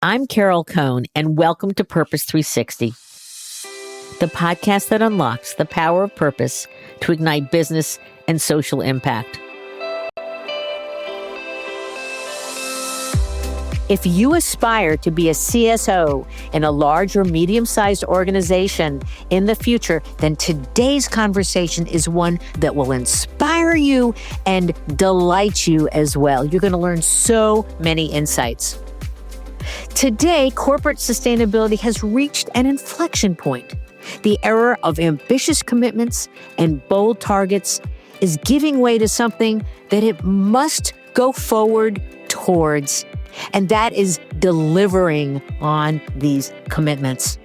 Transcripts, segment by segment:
I'm Carol Cohn, and welcome to Purpose 360, the podcast that unlocks the power of purpose to ignite business and social impact. If you aspire to be a CSO in a large or medium-sized organization in the future, then today's conversation is one that will inspire you and delight you as well. You're going to learn so many insights. Today, corporate sustainability has reached an inflection point. The era of ambitious commitments and bold targets is giving way to something that it must go forward towards, and that is delivering on these commitments.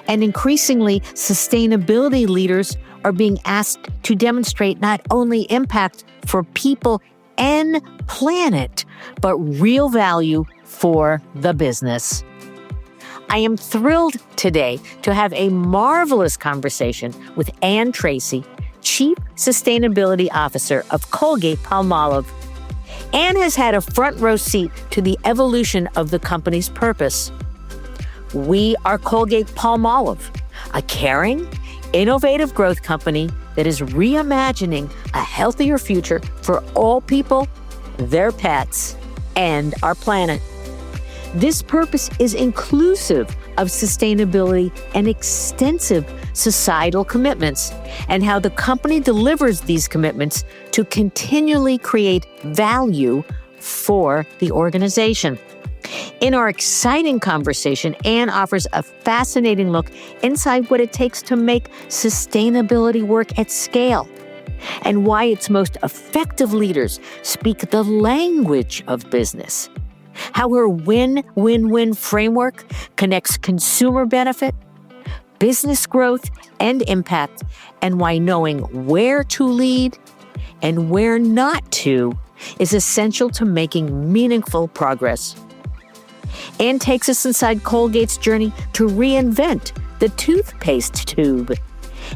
And increasingly, sustainability leaders are being asked to demonstrate not only impact for people and planet, but real value for the business. I am thrilled today to have a marvelous conversation with Tracy, Chief Sustainability Officer of Colgate-Palmolive. Anne has had a front row seat to the evolution of the company's purpose. We are Colgate-Palmolive, a caring, innovative growth company that is reimagining a healthier future for all people, their pets, and our planet. This purpose is inclusive of sustainability and extensive societal commitments, and how the company delivers these commitments to continually create value for the organization. In our exciting conversation, Anne offers a fascinating look inside what it takes to make sustainability work at scale, and why its most effective leaders speak the language of business. How her win-win-win framework connects consumer benefit, business growth, and impact, and why knowing where to lead and where not to is essential to making meaningful progress. Anne takes us inside Colgate's journey to reinvent the toothpaste tube,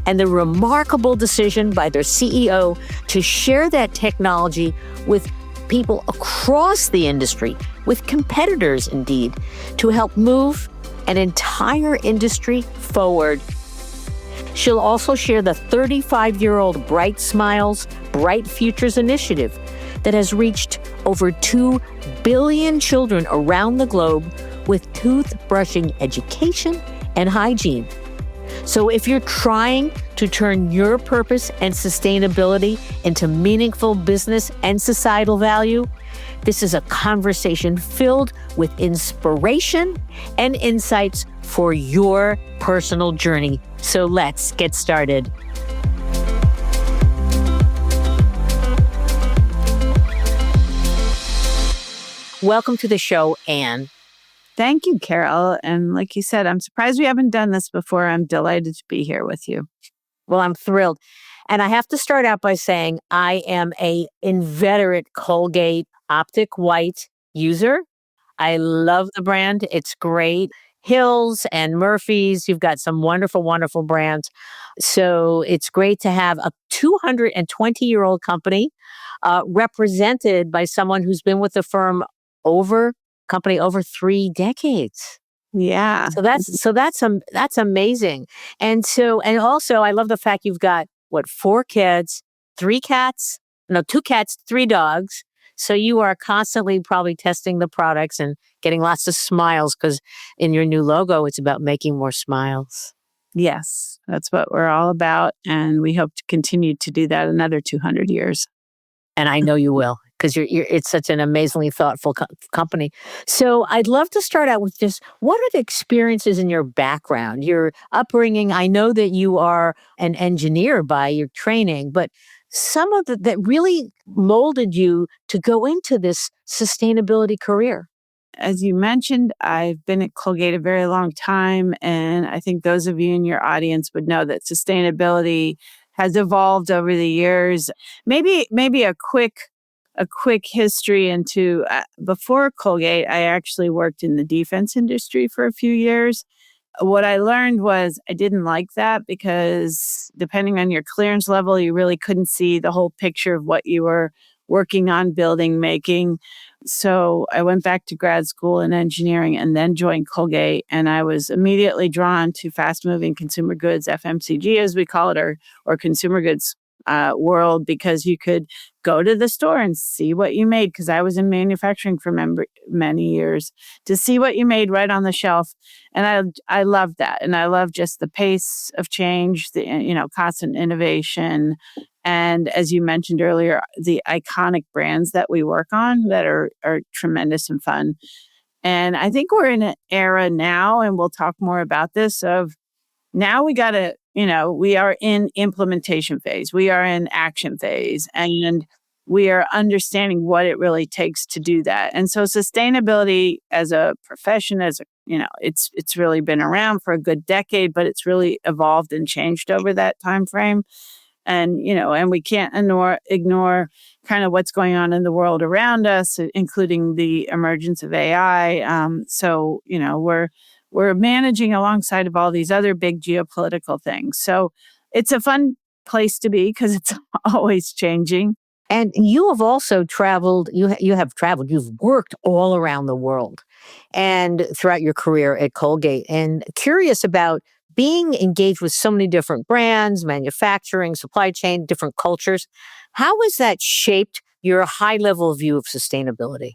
and the remarkable decision by their CEO to share that technology with people across the industry, with competitors indeed, to help move an entire industry forward. She'll also share the 35-year-old Bright Smiles, Bright Futures initiative that has reached over 2 billion children around the globe with toothbrushing education and hygiene. So if you're trying to turn your purpose and sustainability into meaningful business and societal value, this is a conversation filled with inspiration and insights for your personal journey. So let's get started. Welcome to the show, Anne. Thank you, Carol. And like you said, I'm surprised we haven't done this before. I'm delighted to be here with you. Well, I'm thrilled. And I have to start out by saying I am an inveterate Colgate Optic White user. I love the brand. It's great. Hills and Murphy's, you've got some wonderful, wonderful brands. So it's great to have a 220-year-old company represented by someone who's been with the firm over 3 decades. Yeah. So that's amazing. And also I love the fact you've got 4 kids, 2 cats, 3 dogs. So you are constantly probably testing the products and getting lots of smiles, because in your new logo, it's about making more smiles. Yes, that's what we're all about. And we hope to continue to do that another 200 years. And I know you will, because it's such an amazingly thoughtful company. So I'd love to start out with just, what are the experiences in your background, your upbringing? I know that you are an engineer by your training, but some of that really molded you to go into this sustainability career. As you mentioned, I've been at Colgate a very long time, and I think those of you in your audience would know that sustainability has evolved over the years. Maybe a quick history into before Colgate, I actually worked in the defense industry for a few years. What I learned was I didn't like that, because depending on your clearance level, you really couldn't see the whole picture of what you were working on building, making. So I went back to grad school in engineering and then joined Colgate. And I was immediately drawn to fast moving consumer goods, FMCG as we call it, or consumer goods world, because you could go to the store and see what you made. Because I was in manufacturing for many years, to see what you made right on the shelf. And I love that. And I love just the pace of change, the constant innovation. And as you mentioned earlier, the iconic brands that we work on that are tremendous and fun. And I think we're in an era now, and we'll talk more about this, of now we got to, we are in implementation phase. We are in action phase, and we are understanding what it really takes to do that. And so sustainability as a profession, it's really been around for a good decade, but it's really evolved and changed over that time frame. And we can't ignore kind of what's going on in the world around us, including the emergence of AI. We're managing alongside of all these other big geopolitical things. So it's a fun place to be because it's always changing. And you have also traveled, you've worked all around the world and throughout your career at Colgate, and curious about being engaged with so many different brands, manufacturing, supply chain, different cultures. How has that shaped your high level view of sustainability?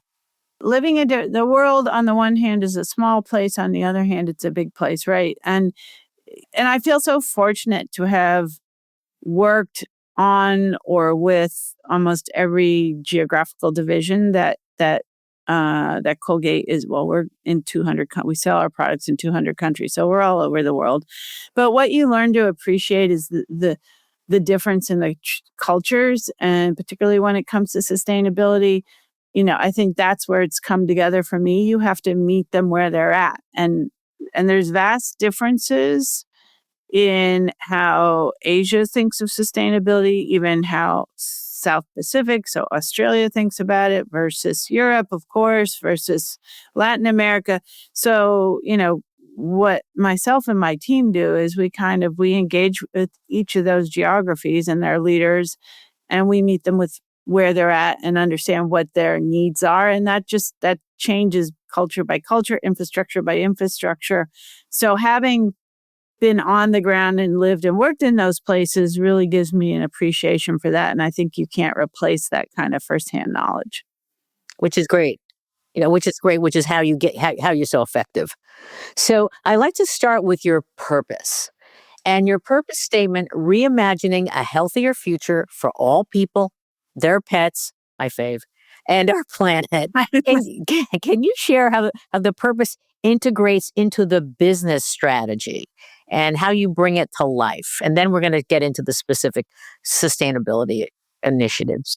Living in the world, on the one hand, is a small place. On the other hand, it's a big place, right? And I feel so fortunate to have worked on or with almost every geographical division that Colgate is. Well, we're in 200. We sell our products in 200 countries, so we're all over the world. But what you learn to appreciate is the difference in the cultures, and particularly when it comes to sustainability. I think that's where it's come together for me. You have to meet them where they're at, and there's vast differences in how Asia thinks of sustainability, even how South Pacific, so Australia, thinks about it versus Europe, of course, versus Latin America. So, what myself and my team do is we engage with each of those geographies and their leaders, and we meet them with where they're at and understand what their needs are. And that changes culture by culture, infrastructure by infrastructure. So having been on the ground and lived and worked in those places really gives me an appreciation for that. And I think you can't replace that kind of firsthand knowledge. Which is great. Which is how you're so effective. So I like to start with your purpose. And your purpose statement: reimagining a healthier future for all people, their pets, my fave, and our planet. Can you share how the purpose integrates into the business strategy and how you bring it to life? And then we're going to get into the specific sustainability initiatives.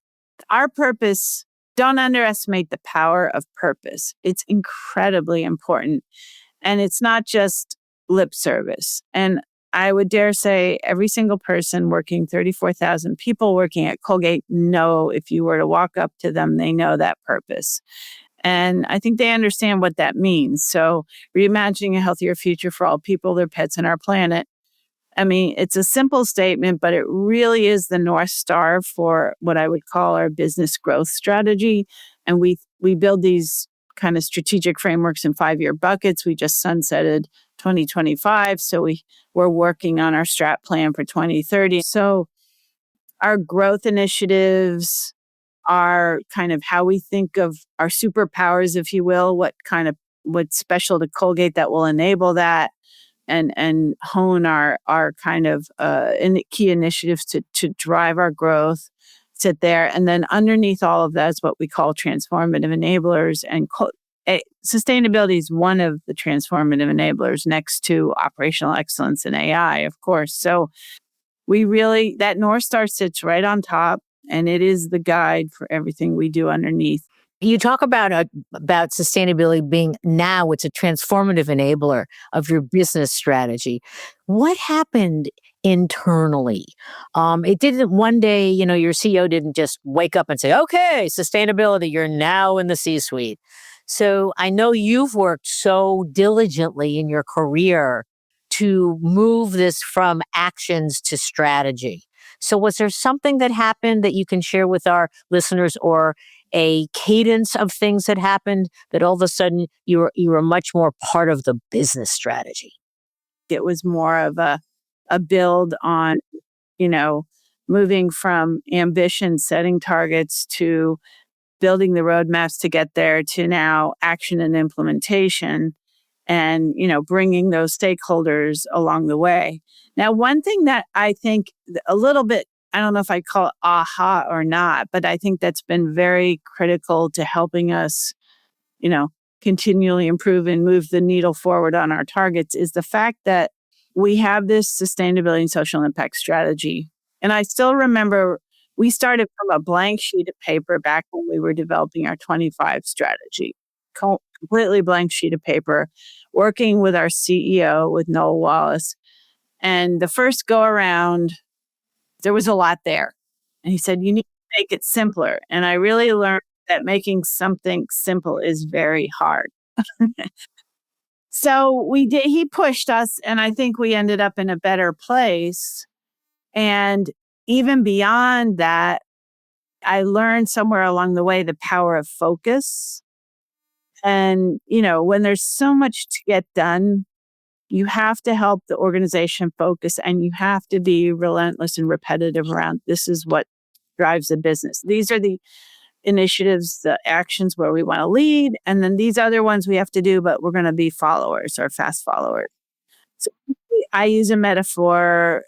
Our purpose, don't underestimate the power of purpose. It's incredibly important. And it's not just lip service. And I would dare say every single person working, 34,000 people working at Colgate, know, if you were to walk up to them, they know that purpose. And I think they understand what that means. So reimagining a healthier future for all people, their pets, and our planet. I mean, it's a simple statement, but it really is the North Star for what I would call our business growth strategy. And we build these kind of strategic frameworks in 5-year buckets. We just sunsetted 2025. So we're working on our strat plan for 2030. So our growth initiatives are kind of how we think of our superpowers, if you will, what's special to Colgate that will enable that, and hone our kind of key initiatives to drive our growth, sit there. And then underneath all of that is what we call transformative enablers. And sustainability is one of the transformative enablers next to operational excellence and AI, of course. So that North Star sits right on top, and it is the guide for everything we do underneath. You talk about sustainability being it's a transformative enabler of your business strategy. What happened internally? It didn't one day, your CEO didn't just wake up and say, okay, sustainability, you're now in the C-suite. So I know you've worked so diligently in your career to move this from actions to strategy. So was there something that happened that you can share with our listeners, or a cadence of things that happened that all of a sudden you were much more part of the business strategy? It was more of a build on, you know, moving from ambition, setting targets, to building the roadmaps to get there, to now action and implementation, and, bringing those stakeholders along the way. Now, one thing that I think a little bit, I don't know if I call it aha or not, but I think that's been very critical to helping us, you know, continually improve and move the needle forward on our targets, is the fact that we have this sustainability and social impact strategy. And I still remember we started from a blank sheet of paper back when we were developing our 25 strategy. Completely blank sheet of paper, working with our CEO, with Noel Wallace. And the first go around, there was a lot there. And he said, you need to make it simpler. And I really learned that making something simple is very hard. So he pushed us, and I think we ended up in a better place. And even beyond that, I learned somewhere along the way the power of focus. And, when there's so much to get done, you have to help the organization focus, and you have to be relentless and repetitive around this is what drives the business. These are the initiatives, the actions where we want to lead. And then these other ones we have to do, but we're going to be followers or fast followers. So I use a metaphor.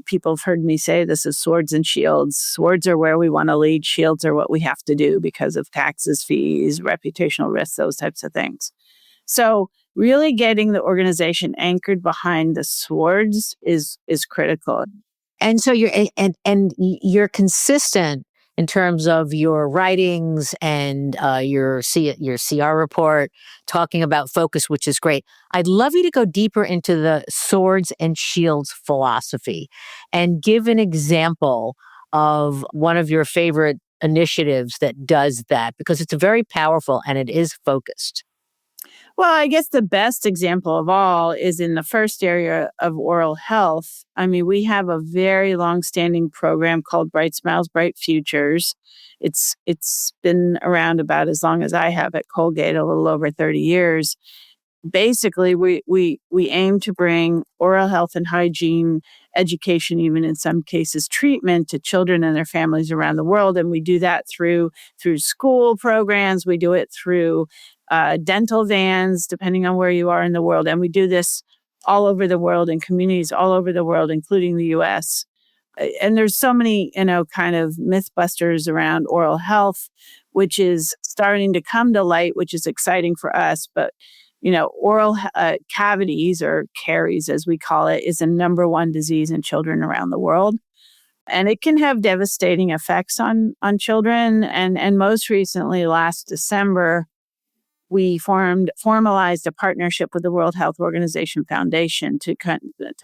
People have heard me say this is swords and shields. Swords are where we want to lead. Shields are what we have to do because of taxes, fees, reputational risks, those types of things. So really getting the organization anchored behind the swords is critical. And so you're consistent in terms of your writings and your CR report, talking about focus, which is great. I'd love you to go deeper into the swords and shields philosophy and give an example of one of your favorite initiatives that does that, because it's very powerful and it is focused. Well, I guess the best example of all is in the first area of oral health. I mean, we have a very long-standing program called Bright Smiles, Bright Futures. It's been around about as long as I have at Colgate, a little over 30 years. Basically, we aim to bring oral health and hygiene education, even in some cases treatment, to children and their families around the world. And we do that through school programs. We do it through dental vans, depending on where you are in the world. And we do this all over the world, in communities all over the world, including the US. And there's so many, kind of mythbusters around oral health, which is starting to come to light, which is exciting for us. But, oral cavities, or caries, as we call it, is the number one disease in children around the world. And it can have devastating effects on children. And most recently, last December, we formalized a partnership with the World Health Organization Foundation to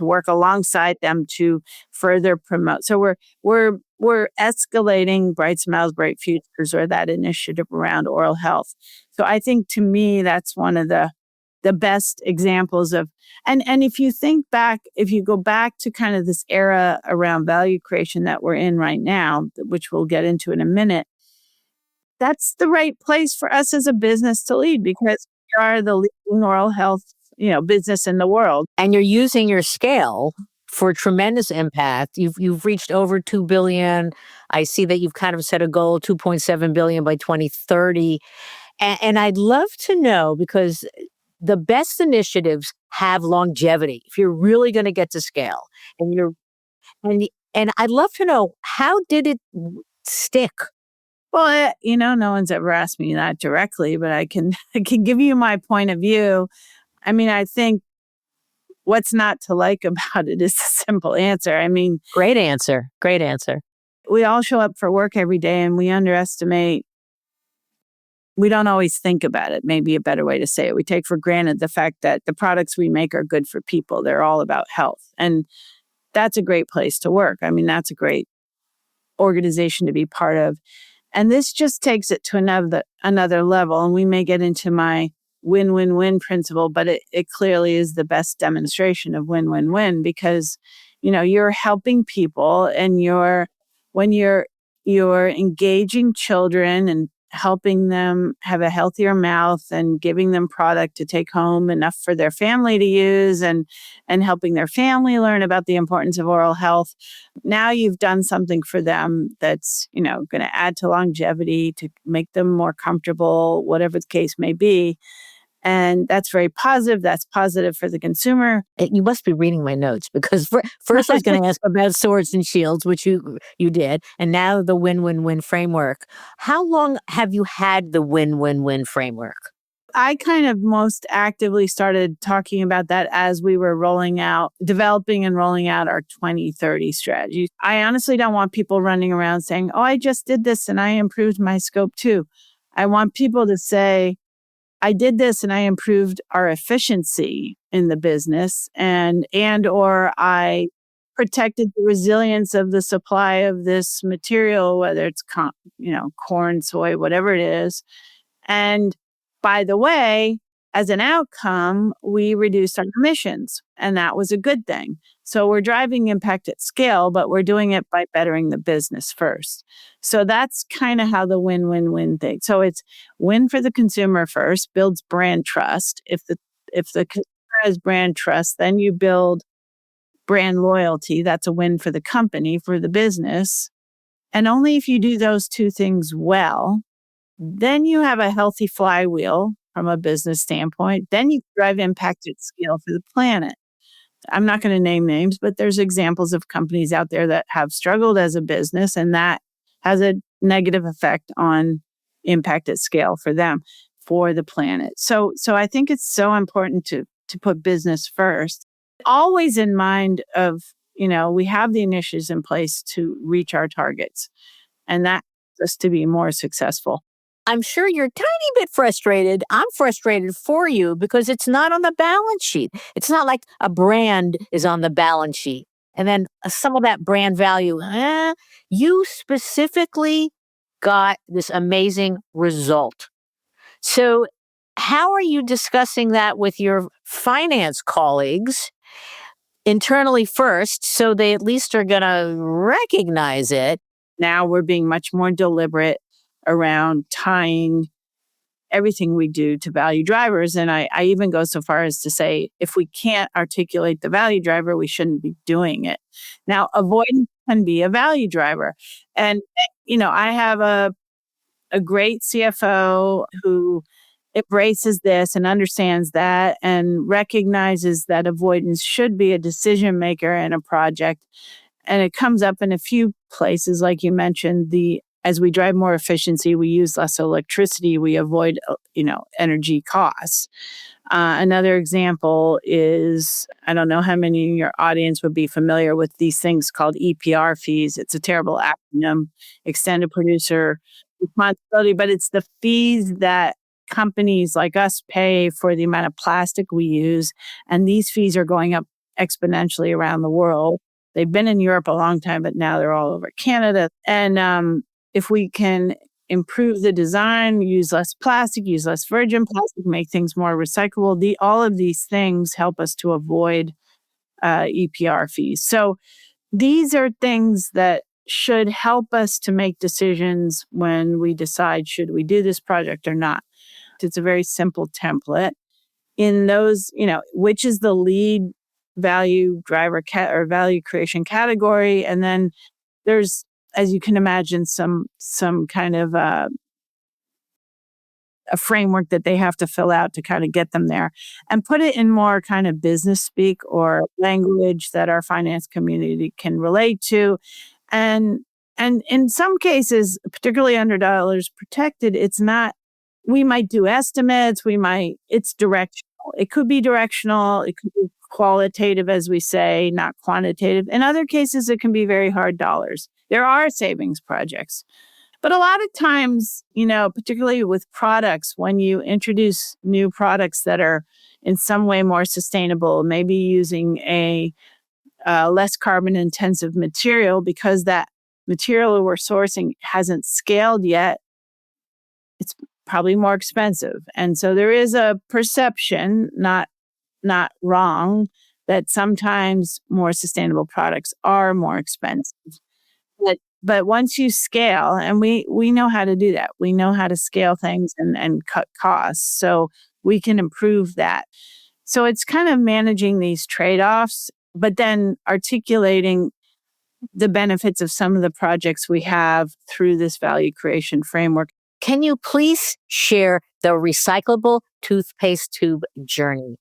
work alongside them to further promote. So we're escalating Bright Smiles, Bright Futures, or that initiative around oral health. So I think, to me, that's one of the best examples of, and if you go back to kind of this era around value creation that we're in right now, which we'll get into in a minute, that's the right place for us as a business to lead, because we are the leading oral health, business in the world. And you're using your scale for tremendous impact. You've reached over 2 billion. I see that you've kind of set a goal, 2.7 billion by 2030. And I'd love to know, because the best initiatives have longevity. If you're really going to get to scale, and I'd love to know, how did it stick? Well, no one's ever asked me that directly, but I can give you my point of view. I mean, I think what's not to like about it is a simple answer. I mean, Great answer. Great answer. We all show up for work every day, and we don't always think about it. Maybe a better way to say it. We take for granted the fact that the products we make are good for people. They're all about health. And that's a great place to work. I mean, that's a great organization to be part of. And this just takes it to another level. And we may get into my win-win-win principle, but it clearly is the best demonstration of win-win-win, because you're helping people, and when you're engaging children and helping them have a healthier mouth and giving them product to take home enough for their family to use, and helping their family learn about the importance of oral health. Now you've done something for them that's, going to add to longevity, to make them more comfortable, whatever the case may be. And that's very positive. That's positive for the consumer. You must be reading my notes, because first I was going to ask about swords and shields, which you did, and now the win-win-win framework. How long have you had the win-win-win framework? I kind of most actively started talking about that as we were developing and rolling out our 2030 strategy. I honestly don't want people running around saying, "Oh, I just did this and I improved my scope 2." I want people to say, "I did this and I improved our efficiency in the business, or I protected the resilience of the supply of this material, whether it's corn, soy, whatever it is. And by the way, as an outcome, we reduced our emissions, and that was a good thing." So we're driving impact at scale, but we're doing it by bettering the business first. So that's kind of how the win-win-win thing. So it's win for the consumer first, builds brand trust. If the consumer has brand trust, then you build brand loyalty. That's a win for the company, for the business. And only if you do those two things well, then you have a healthy flywheel from a business standpoint. Then you drive impact at scale for the planet. I'm not going to name names, but there's examples of companies out there that have struggled as a business, and that has a negative effect on impact at scale for them, for the planet. So I think it's so important to put business first, always in mind of, we have the initiatives in place to reach our targets, and that us to be more successful. I'm sure you're a tiny bit frustrated. I'm frustrated for you because it's not on the balance sheet. It's not like a brand is on the balance sheet. And then some of that brand value, you specifically got this amazing result. So, how are you discussing that with your finance colleagues internally first, so they at least are going to recognize it? Now we're being much more deliberate around tying everything we do to value drivers. And I even go so far as to say, if we can't articulate the value driver, we shouldn't be doing it. Now, avoidance can be a value driver. And, I have a great CFO who embraces this and understands that and recognizes that avoidance should be a decision maker in a project. And it comes up in a few places, like you mentioned, as we drive more efficiency, we use less electricity, we avoid, energy costs. Another example is, I don't know how many in your audience would be familiar with these things called EPR fees. It's a terrible acronym, extended producer responsibility, but it's the fees that companies like us pay for the amount of plastic we use. And these fees are going up exponentially around the world. They've been in Europe a long time, but now they're all over Canada. And if we can improve the design, use less plastic, use less virgin plastic, make things more recyclable, all of these things help us to avoid EPR fees. So these are things that should help us to make decisions when we decide, should we do this project or not. It's a very simple template. In those, which is the lead value driver or value creation category. And then there's, as you can imagine, some kind of a framework that they have to fill out to kind of get them there, and put it in more kind of business speak or language that our finance community can relate to. And in some cases, particularly under dollars protected, it's not, we might do estimates, it's directional. It could be directional. It could be qualitative, as we say, not quantitative. In other cases, it can be very hard dollars. There are savings projects. But a lot of times, particularly with products, when you introduce new products that are in some way more sustainable, maybe using a less carbon intensive material, because that material we're sourcing hasn't scaled yet, it's probably more expensive. And so there is a perception, not wrong, that sometimes more sustainable products are more expensive. But once you scale, and we know how to do that. We know how to scale things and cut costs. So we can improve that. So it's kind of managing these trade-offs, but then articulating the benefits of some of the projects we have through this value creation framework. Can you please share the recyclable toothpaste tube journey?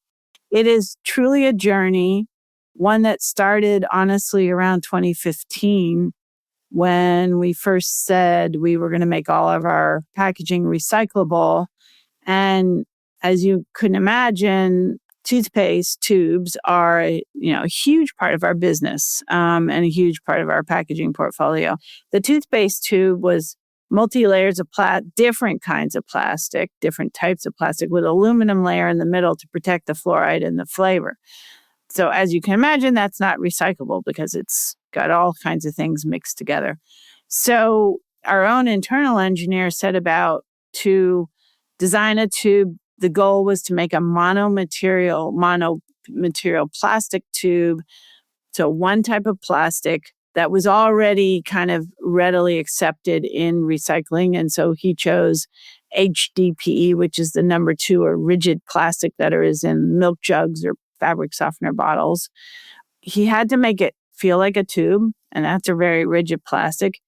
It is truly a journey, one that started honestly around 2015 when we first said we were going to make all of our packaging recyclable. And as you can imagine, toothpaste tubes are a huge part of our business, and a huge part of our packaging portfolio. The toothpaste tube was multi-layers of different kinds of plastic, different types of plastic, with aluminum layer in the middle to protect the fluoride and the flavor. So as you can imagine, that's not recyclable because it's got all kinds of things mixed together. So our own internal engineer set about to design a tube. The goal was to make a monomaterial plastic tube. So one type of plastic that was already kind of readily accepted in recycling. And so he chose HDPE, which is the number 2 or rigid plastic that is in milk jugs or fabric softener bottles. He had to make it feel like a tube, and that's a very rigid plastic.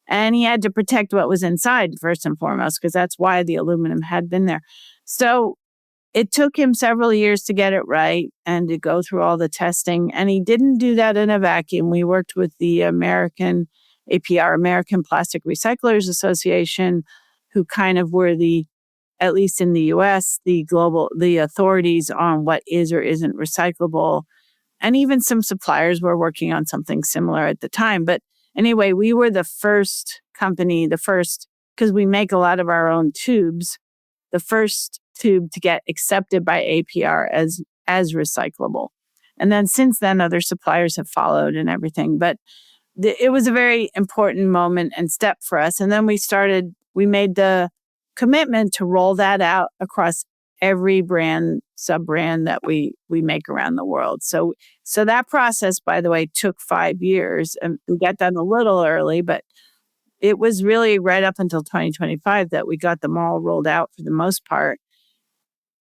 And he had to protect what was inside first and foremost, because that's why the aluminum had been there. So it took him several years to get it right and to go through all the testing. And he didn't do that in a vacuum. We worked with the American APR, American Plastic Recyclers Association, who kind of were at least in the US, the authorities on what is or isn't recyclable. And even some suppliers were working on something similar at the time. But anyway, we were the first company, because we make a lot of our own tubes, the first tube to get accepted by APR as recyclable. And then since then, other suppliers have followed and everything. But it was a very important moment and step for us. And then we made the commitment to roll that out across every brand, sub-brand that we make around the world. So that process, by the way, took 5 years, and we got done a little early, but it was really right up until 2025 that we got them all rolled out for the most part.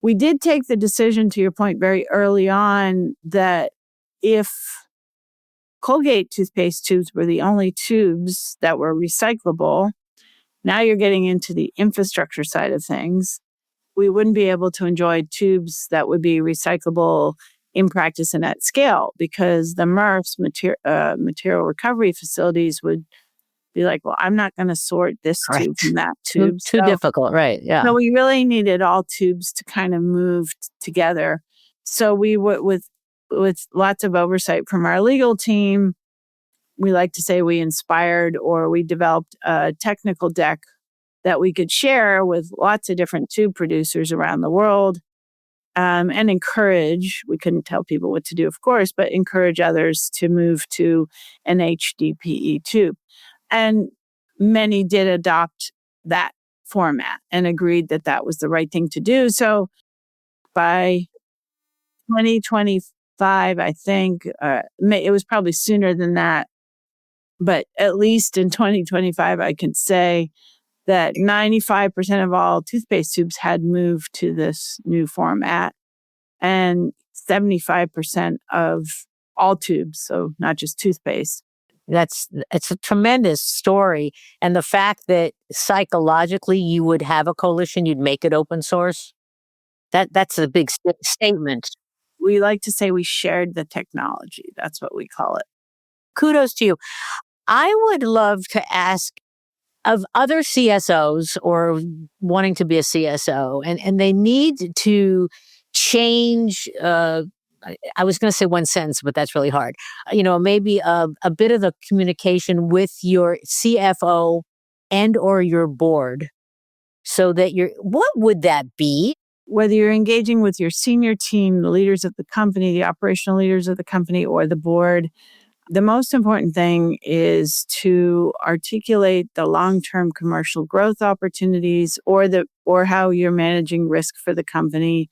We did take the decision, to your point, very early on that if Colgate toothpaste tubes were the only tubes that were recyclable, now you're getting into the infrastructure side of things. We wouldn't be able to enjoy tubes that would be recyclable in practice and at scale, because the MRFs, material recovery facilities, would be like, well, I'm not going to sort this tube from that tube. Too difficult, right? Yeah. So we really needed all tubes to kind of move together. So we were with lots of oversight from our legal team. We like to say we inspired, or we developed a technical deck that we could share with lots of different tube producers around the world, and encourage, we couldn't tell people what to do, of course, but encourage others to move to an HDPE tube. And many did adopt that format and agreed that that was the right thing to do. So by 2025, I think, it was probably sooner than that, but at least in 2025, I can say that 95% of all toothpaste tubes had moved to this new format, and 75% of all tubes, so not just toothpaste. It's a tremendous story. And the fact that psychologically you would have a coalition, you'd make it open source, that's a big statement. We like to say we shared the technology. That's what we call it. Kudos to you. I would love to ask of other CSOs or wanting to be a CSO, and they need to change, I was going to say one sentence, but that's really hard. Maybe a bit of the communication with your CFO and or your board, so that what would that be? Whether you're engaging with your senior team, the leaders of the company, the operational leaders of the company, or the board, the most important thing is to articulate the long-term commercial growth opportunities, or how you're managing risk for the company,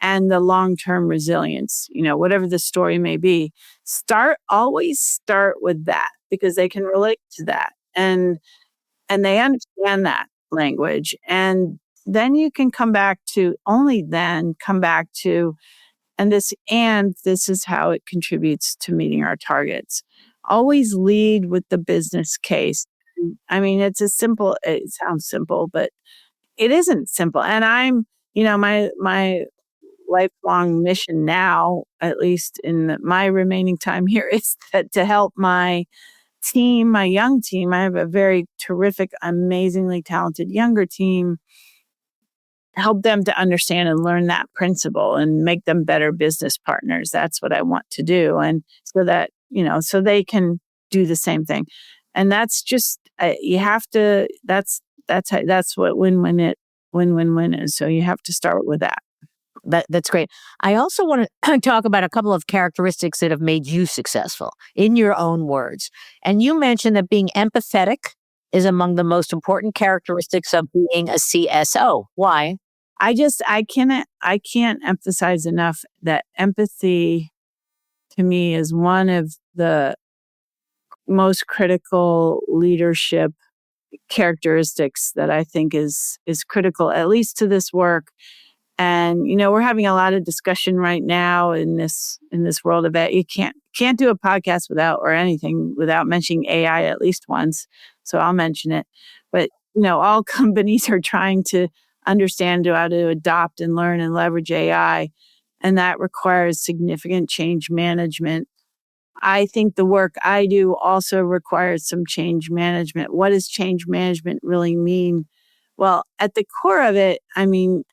and the long-term resilience, whatever the story may be. Always start with that because they can relate to that. And they understand that language. And then you can only then come back to, and this is how it contributes to meeting our targets. Always lead with the business case. I mean, it sounds simple, but it isn't simple. And my lifelong mission now, at least in my remaining time here, is to help my team, my young team. I have a very terrific, amazingly talented younger team. Help them to understand and learn that principle and make them better business partners. That's what I want to do. And so that, so they can do the same thing. And that's just, you have to, that's what win-win-win is. So you have to start with that. That's great. I also want to talk about a couple of characteristics that have made you successful in your own words. And you mentioned that being empathetic is among the most important characteristics of being a CSO. Why? I can't emphasize enough that empathy to me is one of the most critical leadership characteristics that I think is critical, at least to this work. And we're having a lot of discussion right now in this world of it. You can't do a podcast without mentioning AI at least once. So I'll mention it. But all companies are trying to understand how to adopt and learn and leverage AI, and that requires significant change management. I think the work I do also requires some change management. What does change management really mean? Well, at the core of it, I mean,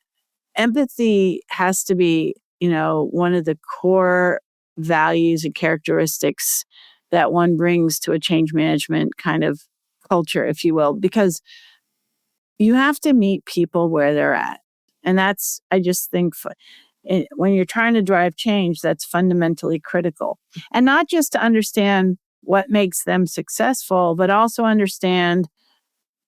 empathy has to be, one of the core values and characteristics that one brings to a change management kind of culture, if you will, because you have to meet people where they're at. And I just think when you're trying to drive change, that's fundamentally critical. And not just to understand what makes them successful, but also understand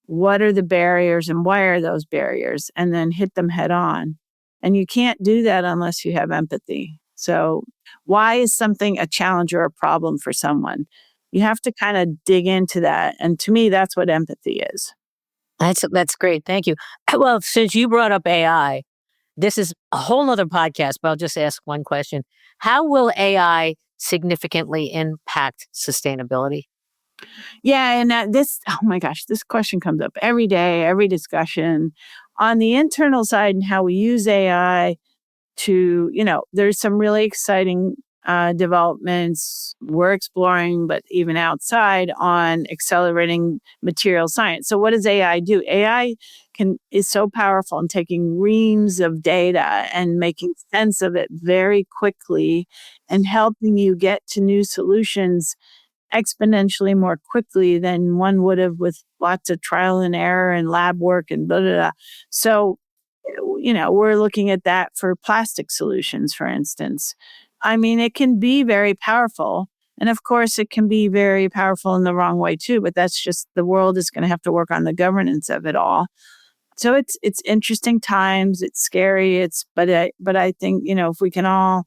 what are the barriers and why are those barriers, and then hit them head on. And you can't do that unless you have empathy. So why is something a challenge or a problem for someone? You have to kind of dig into that. And to me, that's what empathy is. That's great. Thank you. Well, since you brought up AI, this is a whole nother podcast, but I'll just ask one question. How will AI significantly impact sustainability? Yeah. And oh my gosh, this question comes up every day, every discussion on the internal side and how we use AI to, there's some really exciting developments we're exploring, but even outside on accelerating material science. So what does AI do? AI is so powerful in taking reams of data and making sense of it very quickly and helping you get to new solutions exponentially more quickly than one would have with lots of trial and error and lab work and blah, blah, blah. So, we're looking at that for plastic solutions, for instance. I mean, it can be very powerful. And of course, it can be very powerful in the wrong way too, but that's just the world is going to have to work on the governance of it all. So it's interesting times. It's scary. But I think, if we can all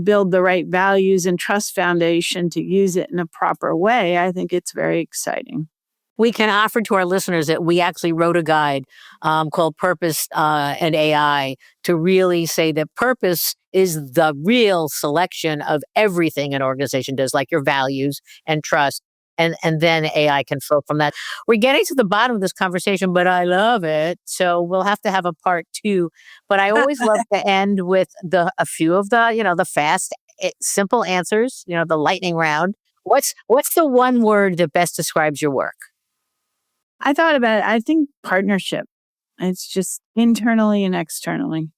build the right values and trust foundation to use it in a proper way, I think it's very exciting. We can offer to our listeners that we actually wrote a guide called Purpose and AI to really say that purpose is the real selection of everything an organization does, like your values and trust. And then AI can flow from that. We're getting to the bottom of this conversation, but I love it. So we'll have to have a part 2. But I always love to end with a few of the fast, simple answers, the lightning round. What's the one word that best describes your work? I thought about it. I think partnership. It's just internally and externally.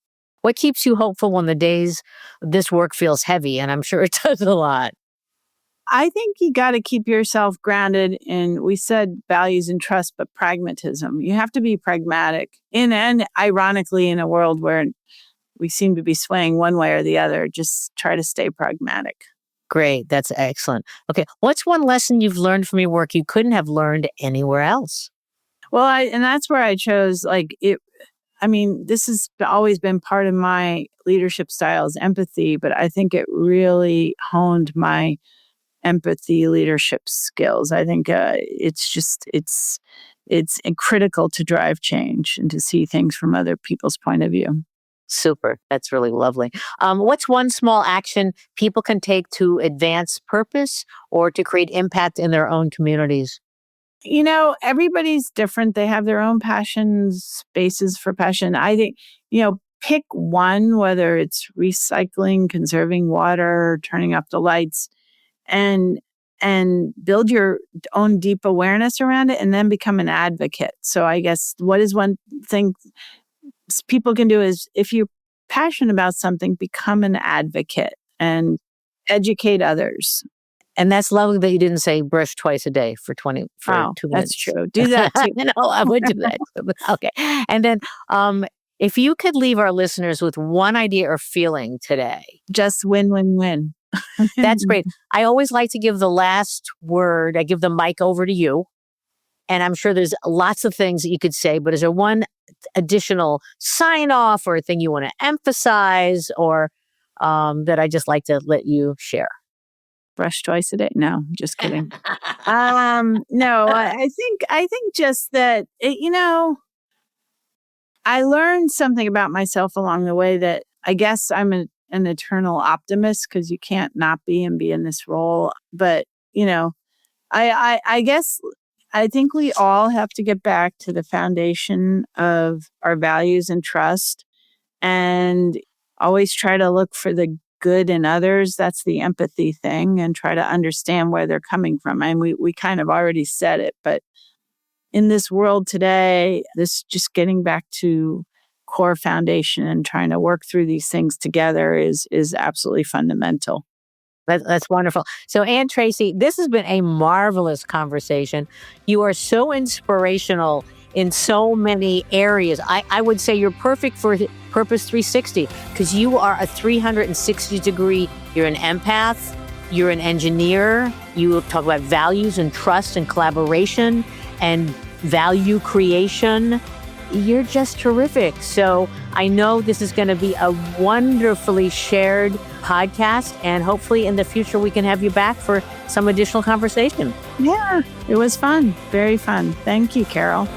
What keeps you hopeful when the days this work feels heavy? And I'm sure it does a lot. I think you got to keep yourself grounded in, we said values and trust, but pragmatism. You have to be pragmatic. And ironically, in a world where we seem to be swaying one way or the other, just try to stay pragmatic. Great. That's excellent. Okay. What's one lesson you've learned from your work you couldn't have learned anywhere else? Well, and that's where I chose, I mean, this has always been part of my leadership style is empathy, but I think it really honed my empathy leadership skills. I think it's critical to drive change and to see things from other people's point of view. Super. That's really lovely. What's one small action people can take to advance purpose or to create impact in their own communities? Everybody's different. They have their own passions, spaces for passion. I think, pick one, whether it's recycling, conserving water, turning off the lights, and build your own deep awareness around it, and then become an advocate. So I guess what is one thing people can do is, if you're passionate about something, become an advocate and educate others. And that's lovely that you didn't say brush twice a day for 2 minutes. That's true. Do that too. No, I would do that too. Okay. And then if you could leave our listeners with one idea or feeling today. Just win, win, win. That's great. I always like to give the last word. I give the mic over to you. And I'm sure there's lots of things that you could say, but is there one additional sign off or a thing you want to emphasize or that I just like to let you share? Brush twice a day. No, just kidding. No, I think just that, I learned something about myself along the way that I guess I'm an eternal optimist, because you can't not be and be in this role. But, I guess I think we all have to get back to the foundation of our values and trust, and always try to look for the good in others. That's the empathy thing, and try to understand where they're coming from. And we kind of already said it, but in this world today, this just getting back to core foundation and trying to work through these things together is absolutely fundamental. That's wonderful. So, Ann Tracy, this has been a marvelous conversation. You are so inspirational in so many areas. I would say you're perfect for Purpose 360, because you are a 360 degree, you're an empath, you're an engineer, you talk about values and trust and collaboration and value creation. You're just terrific. So I know this is going to be a wonderfully shared podcast, and hopefully in the future we can have you back for some additional conversation. Yeah, it was fun. Very fun. Thank you, Carol.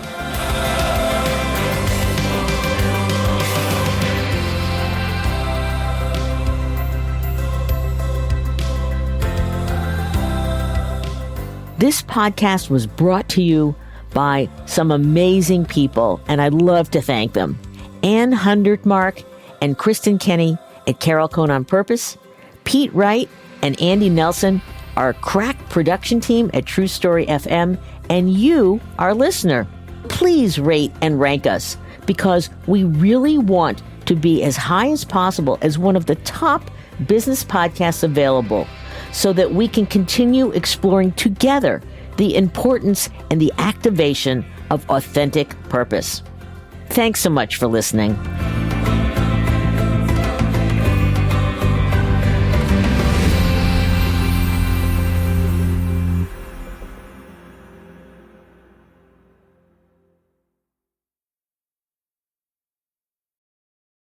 This podcast was brought to you by some amazing people, and I'd love to thank them. Ann Hundertmark and Kristen Kenny at Carol Cohn on Purpose, Pete Wright and Andy Nelson, our crack production team at True Story FM, and you, our listener. Please rate and rank us, because we really want to be as high as possible as one of the top business podcasts available, so that we can continue exploring together the importance and the activation of authentic purpose. Thanks so much for listening.